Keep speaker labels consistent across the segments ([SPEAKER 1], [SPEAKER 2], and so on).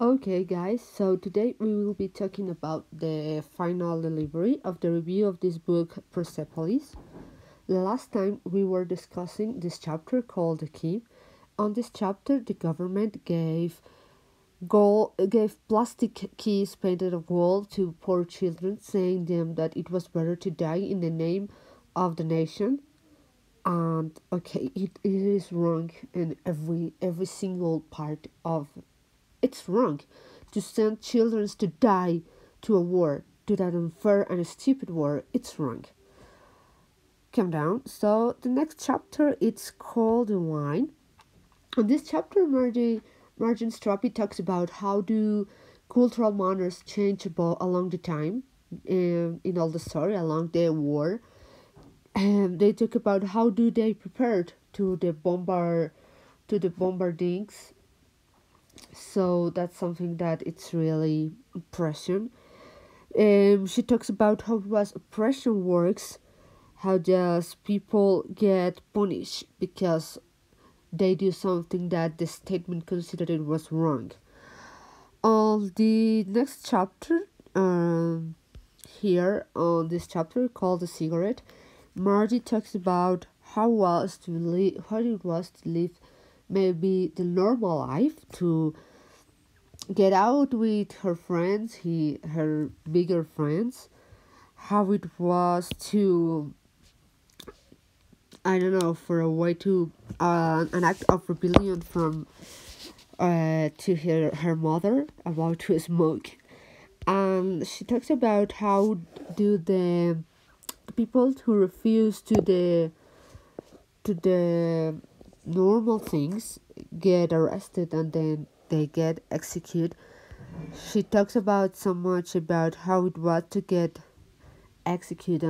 [SPEAKER 1] Okay, guys, so today we will be talking about the final delivery of the review of this book, Persepolis. Last time we were discussing this chapter called The Key. On this chapter, the government gave plastic keys painted on wall to poor children, saying them that it was better to die in the name of the nation. And okay, it is wrong in every single part of it's wrong to send children to die to a war, to that unfair and stupid war. It's wrong. Calm down. So the next chapter it's called The Wine. In this chapter, Margin Strappy talks about how do cultural manners change along the time in all the story along the war. And they talk about how do they prepared to the bombardings. So that's something that it's really impression. She talks about how was oppression works, how just people get punished because they do something that the statement considered it was wrong. On the next chapter, here on this chapter called the cigarette, Margie talks about how it was to live maybe the normal life, to get out with her friends, her bigger friends, how it was to I don't know for a way to an act of rebellion from to her mother about to smoke, and she talks about how do the people who refuse to the normal things get arrested and then they get executed. She talks about so much about how it was to get executed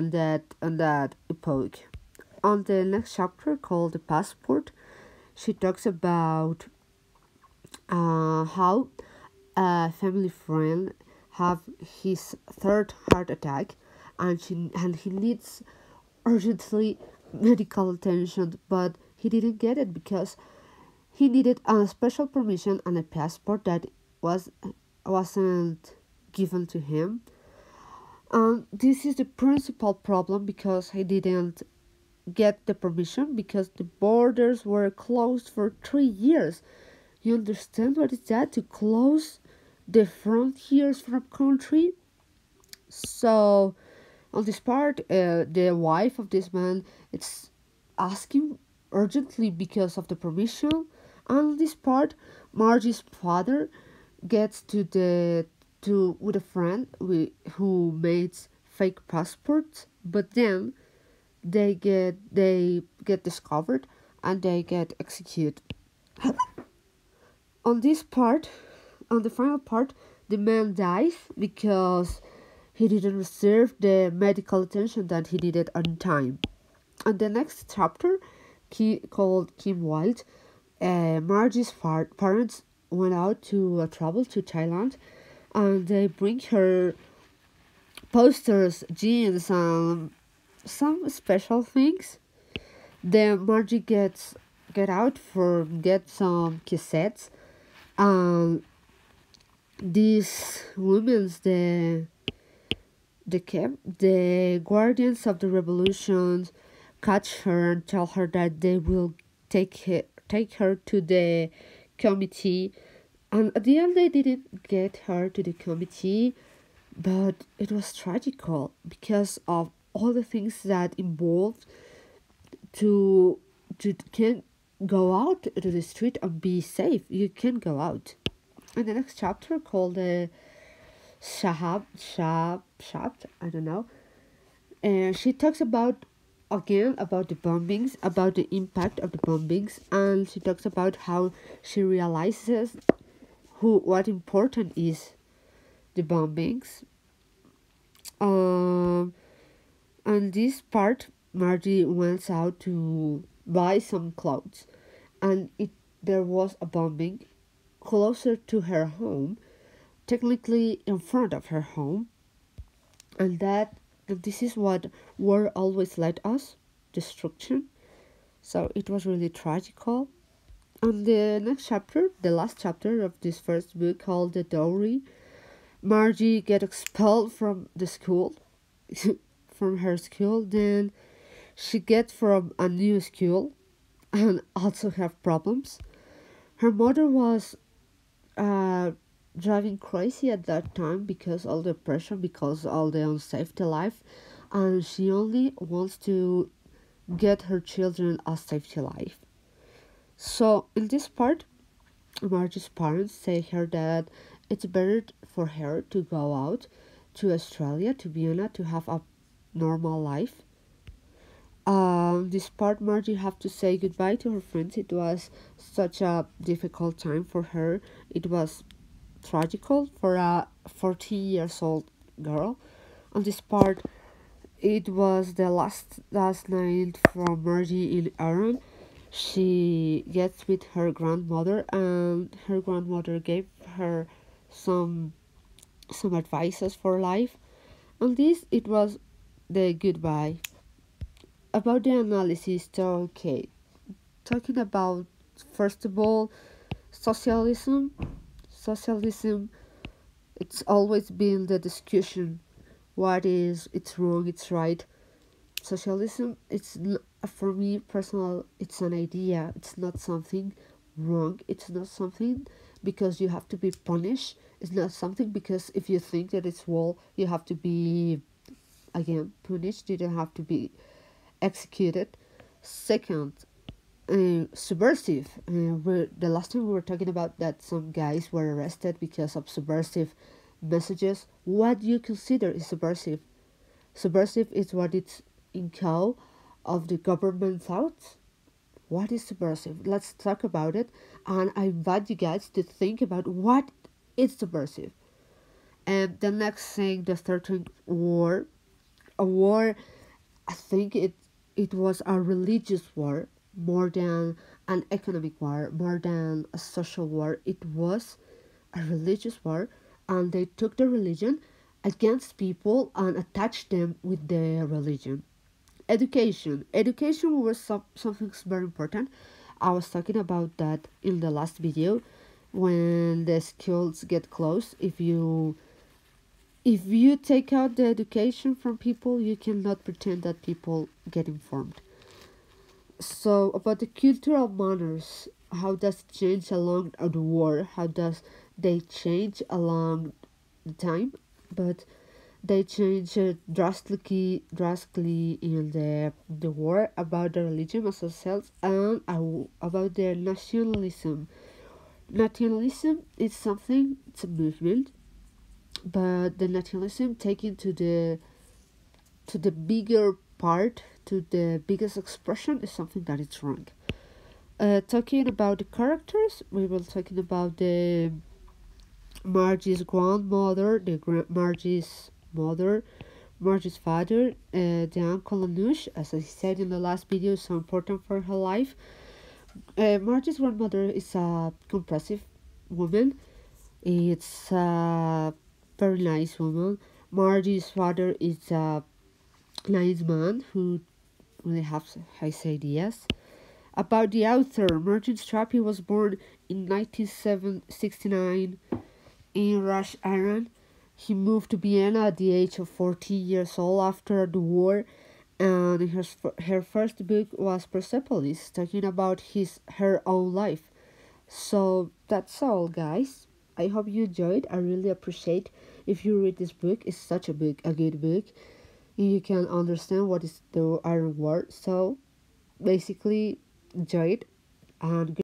[SPEAKER 1] on that epoch. On the next chapter called the passport, she talks about how a family friend have his third heart attack, and he needs urgently medical attention, but he didn't get it because he needed a special permission and a passport that wasn't given to him. And this is the principal problem because he didn't get the permission because the borders were closed for 3 years. You understand what is that to close the frontiers from country? So on this part, the wife of this man it's asking urgently because of the permission. And on this part, Margie's father gets to with a friend who makes fake passports, but then they get discovered and they get executed. On this part, on the final part, the man dies because he didn't receive the medical attention that he needed on time. And the next chapter, called Kim Wilde, Margie's parents went out to travel to Thailand, and they bring her posters, jeans, and some special things. Then Margie get out for get some cassettes, and these women's the guardians of the revolution catch her and tell her that they will take her to the committee, and at the end they didn't get her to the committee, but it was tragical because of all the things that involved to can go out to the street and be safe. You can go out. In the next chapter called the Shab, I don't know. And she talks about again about the bombings, about the impact of the bombings, and she talks about how she realizes what important is the bombings. Um, and this part, Margie went out to buy some clothes, and there was a bombing closer to her home, technically in front of her home, and this is what war always led us, destruction. So it was really tragical. On the next chapter, the last chapter of this first book called The Dowry, Margie get expelled from the school, from her school. Then she get from a new school and also have problems. Her mother was uh, driving crazy at that time because all the pressure, because all the unsafety life, and she only wants to get her children a safety life. So in this part, Margie's parents say her that it's better for her to go out to Australia, to Vienna, to have a normal life. This part, Margie have to say goodbye to her friends. It was such a difficult time for her. It was tragical for a 14 years old girl. On this part, it was the last night from Margie in Iran. She gets with her grandmother, and her grandmother gave her some some advices for life. On this, it was the goodbye. About the analysis, so okay, talking about first of all socialism. Socialism, it's always been the discussion. What is it's wrong, it's right. Socialism, for me personal, it's an idea. It's not something wrong. It's not something because you have to be punished. It's not something because if you think that it's wrong, you have to be again punished. You don't have to be executed. Second, subversive. The last time we were talking about that some guys were arrested because of subversive messages. What do you consider is subversive? Subversive is what it's in call of the government thoughts. What is subversive? Let's talk about it, and I invite you guys to think about what is subversive. And the next thing, the 13th war, a war. I think it was a religious war more than an economic war, more than a social war. It was a religious war, and they took the religion against people and attached them with their religion. Education was something very important. I was talking about that in the last video. When the schools get closed, if you take out the education from people, you cannot pretend that people get informed. So about the cultural manners, how does it change along the war? How does they change along the time? But they change drastically in the war about the religion as ourselves and about the nationalism. Nationalism is something, it's a movement, but the nationalism taken to the bigger part, to the biggest expression, is something that is wrong. Talking about the characters, we were talking about the Margie's grandmother, Margie's mother, Margie's father, the uncle Anush, as I said in the last video, is so important for her life. Margie's grandmother is a compressive woman. It's a very nice woman. Margie's father is a nice man who really has his ideas. About the author, Martin Strappi was born in 1969 in Rush, Iran. He moved to Vienna at the age of 14 years old after the war, and her first book was Persepolis, talking about her own life. So that's all, guys. I hope you enjoyed. I really appreciate if you read this book. It's such a good book. You can understand what is the Iron War. So basically, enjoy it and